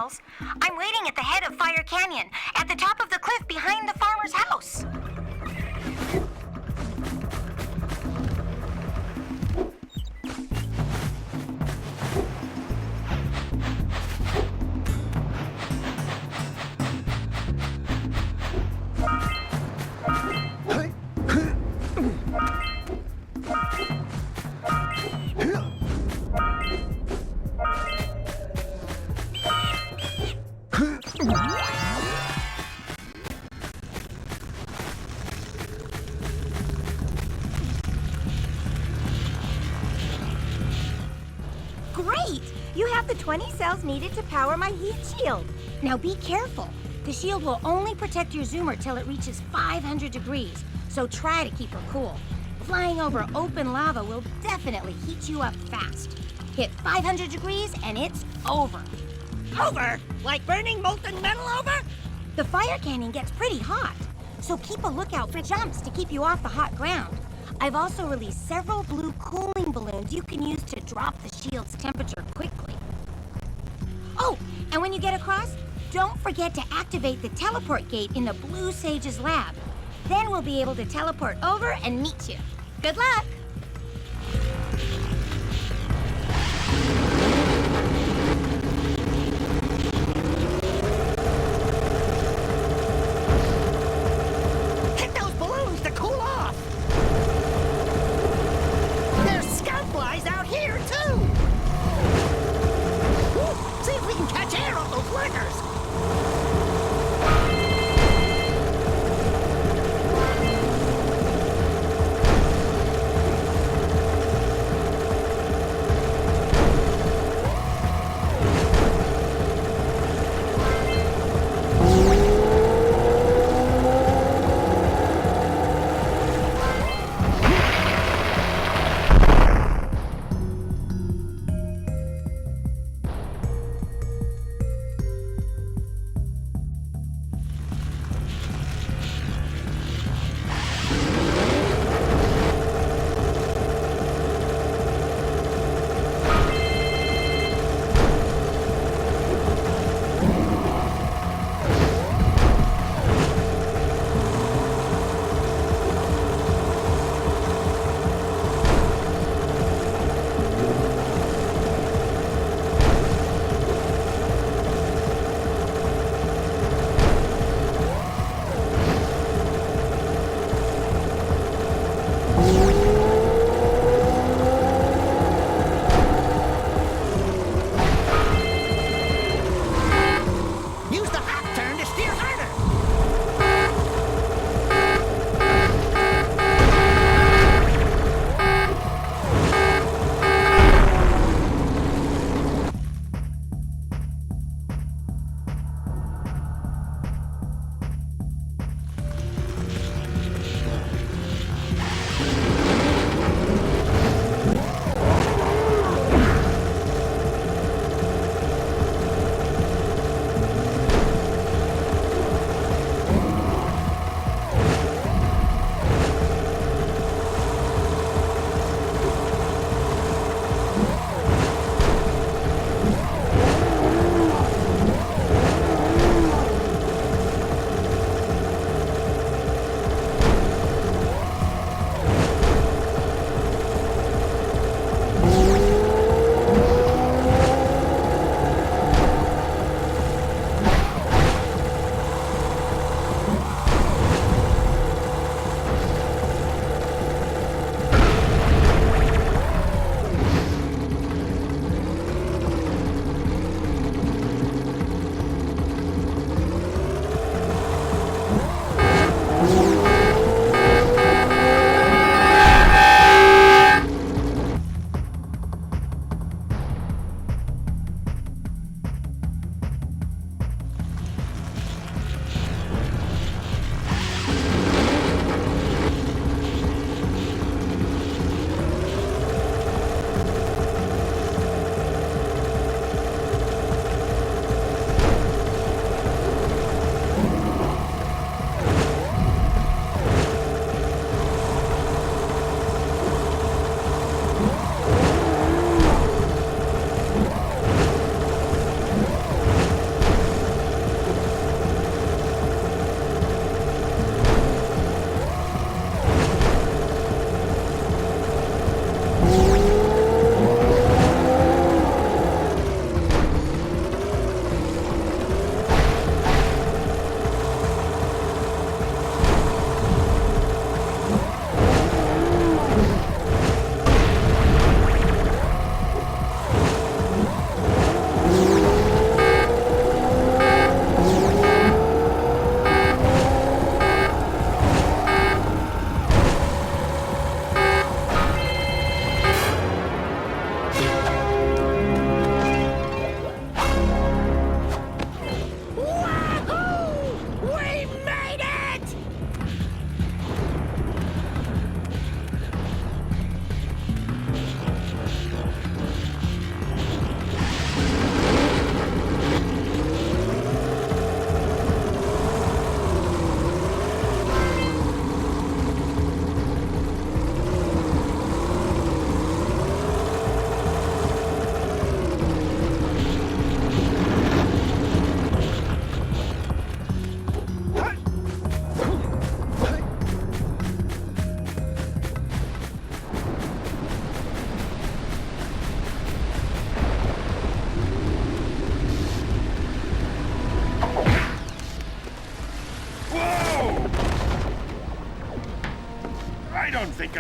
cells. I'm waiting at the head of Fire Canyon, at the top of the cliff behind the farmer's house. Great! You have the 20 cells needed to power my heat shield. Now be careful. The shield will only protect your zoomer till it reaches 500 degrees, so try to keep her cool. Flying over open lava will definitely heat you up fast. Hit 500 degrees and it's over. Over? Like burning molten metal over? The fire canyon gets pretty hot, so keep a lookout for jumps to keep you off the hot ground. I've also released several blue cooling balloons you can use to drop the shield's temperature quickly. Oh, and when you get across, don't forget to activate the teleport gate in the Blue Sage's lab. Then we'll be able to teleport over and meet you. Good luck! Hit those balloons to cool off! There's scout flies out here, too! Woo, see if we can catch air off those workers!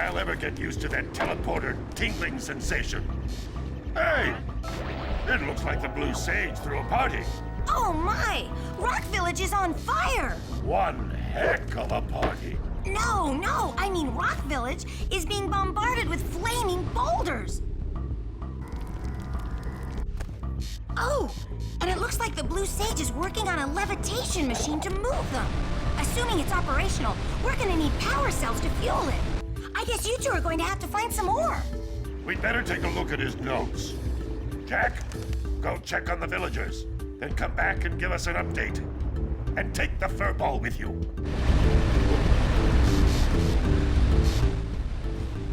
I'll ever get used to that teleporter tingling sensation. Hey! It looks like the Blue Sage threw a party. Oh my! Rock Village is on fire! One heck of a party. No, I mean Rock Village is being bombarded with flaming boulders! Oh, and it looks like the Blue Sage is working on a levitation machine to move them. Assuming it's operational, we're gonna need power cells to fuel it. I guess you two are going to have to find some more. We'd better take a look at his notes. Jack, go check on the villagers. Then come back and give us an update. And take the furball with you.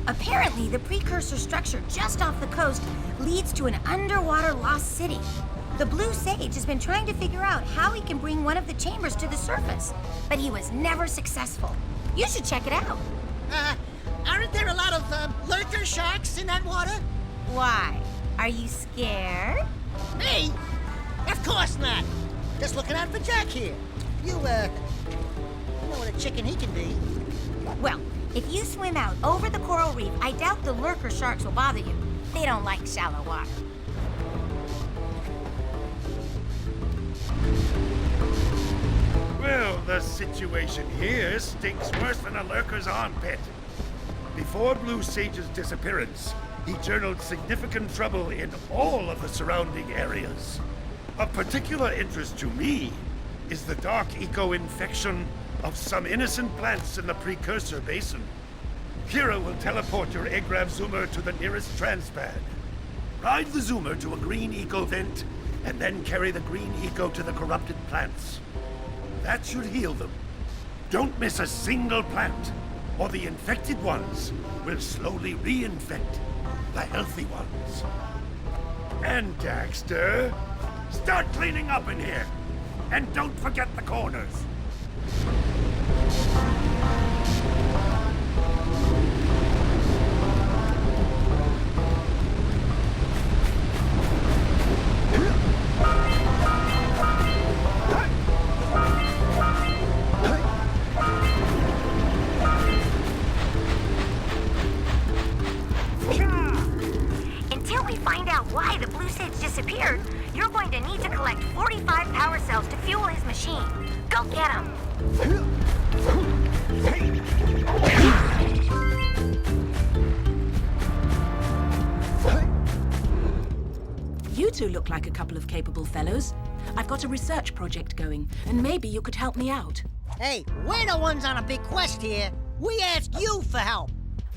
Apparently, the Precursor structure just off the coast leads to an underwater lost city. The Blue Sage has been trying to figure out how he can bring one of the chambers to the surface, but he was never successful. You should check it out. Aren't there a lot of lurker sharks in that water? Why? Are you scared? Me? Of course not. Just looking out for Jack here. You know what a chicken he can be. Well, if you swim out over the coral reef, I doubt the lurker sharks will bother you. They don't like shallow water. Well, the situation here stinks worse than a lurker's armpit. Before Blue Sage's disappearance, he journaled significant trouble in all of the surrounding areas. Of particular interest to me is the dark eco-infection of some innocent plants in the Precursor Basin. Kira will teleport your Agrav Zoomer to the nearest transpad. Ride the Zoomer to a green eco vent, and then carry the green eco to the corrupted plants. That should heal them. Don't miss a single plant, or the infected ones will slowly reinfect the healthy ones. And Daxter, start cleaning up in here. And don't forget the corners. Until we find out why the Blue Sage disappeared, you're going to need to collect 45 power cells to fuel his machine. Go get them! You two look like a couple of capable fellows. I've got a research project going, and maybe you could help me out. Hey, we're the ones on a big quest here. We asked you for help.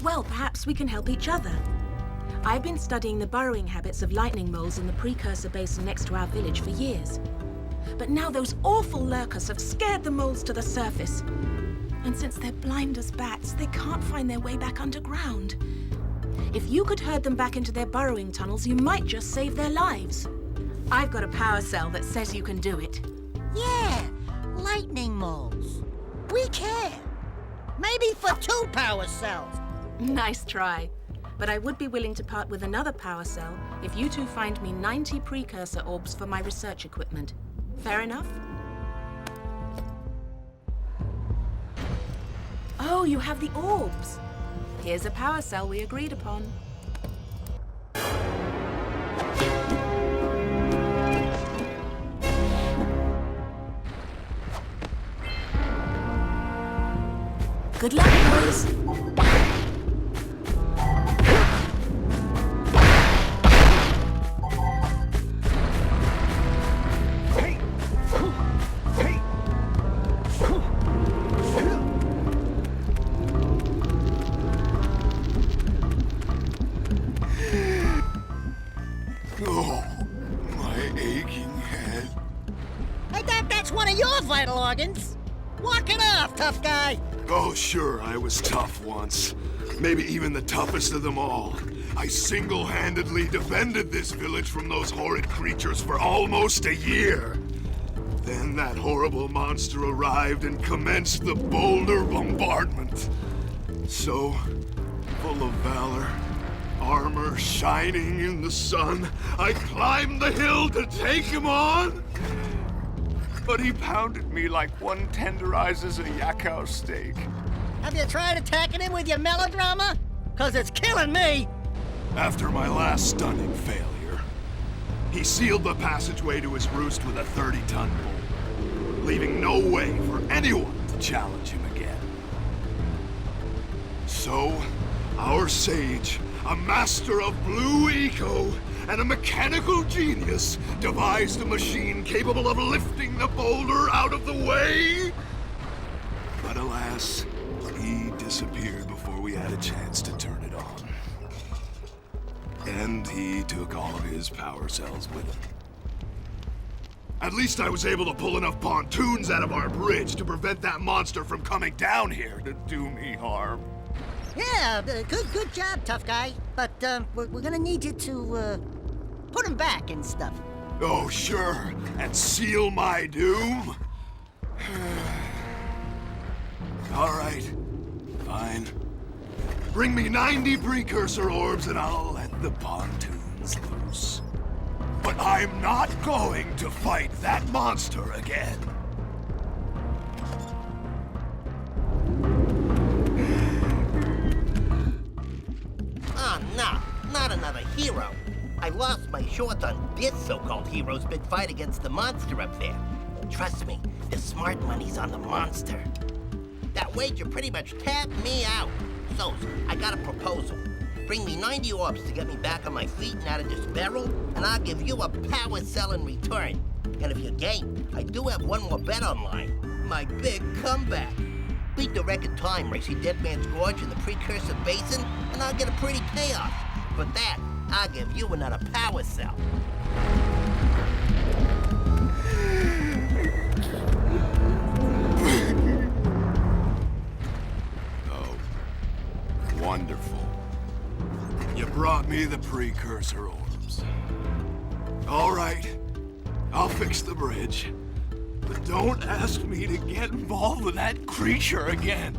Well, perhaps we can help each other. I've been studying the burrowing habits of lightning moles in the Precursor Basin next to our village for years. But now those awful lurkers have scared the moles to the surface. And since they're blind as bats, they can't find their way back underground. If you could herd them back into their burrowing tunnels, you might just save their lives. I've got a power cell that says you can do it. Yeah, lightning moles. We care. Maybe for 2 power cells. Nice try. But I would be willing to part with another power cell if you two find me 90 Precursor orbs for my research equipment. Fair enough? Oh, you have the orbs. Here's a power cell we agreed upon. Good luck, boys. Oh, my aching head. I thought that's one of your vital organs. Walk it off, tough guy. Oh, sure, I was tough once. Maybe even the toughest of them all. I single-handedly defended this village from those horrid creatures for almost a year. Then that horrible monster arrived and commenced the boulder bombardment. So, full of valor, armor shining in the sun, I climbed the hill to take him on. But he pounded me like one tenderizes a yak house steak. Have you tried attacking him with your melodrama? 'cause it's killing me! After my last stunning failure, he sealed the passageway to his roost with a 30-ton boulder, leaving no way for anyone to challenge him again. So, our sage, a master of blue eco and a mechanical genius, devised a machine capable of lifting the boulder out of the way. But alas, he disappeared before we had a chance to turn it on. And he took all of his power cells with him. At least I was able to pull enough pontoons out of our bridge to prevent that monster from coming down here to do me harm. Yeah, good job, tough guy. But we're gonna need you to put him back and stuff. Oh, sure, and seal my doom? All right, fine. Bring me 90 Precursor orbs and I'll let the pontoons loose. But I'm not going to fight that monster again. Oh, no, not another hero. I lost my shorts on this so-called hero's big fight against the monster up there. Trust me, the smart money's on the monster. That wager pretty much tapped me out. So, I got a proposal. Bring me 90 orbs to get me back on my feet and out of this barrel, and I'll give you a power cell in return. And if you're game, I do have one more bet online. My big comeback. Beat the record time racing Dead Man's Gorge in the Precursor Basin, and I'll get a pretty payoff. For that, I'll give you another power cell. Wonderful. You brought me the Precursor orbs. All right, I'll fix the bridge. But don't ask me to get involved with that creature again.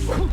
Whew.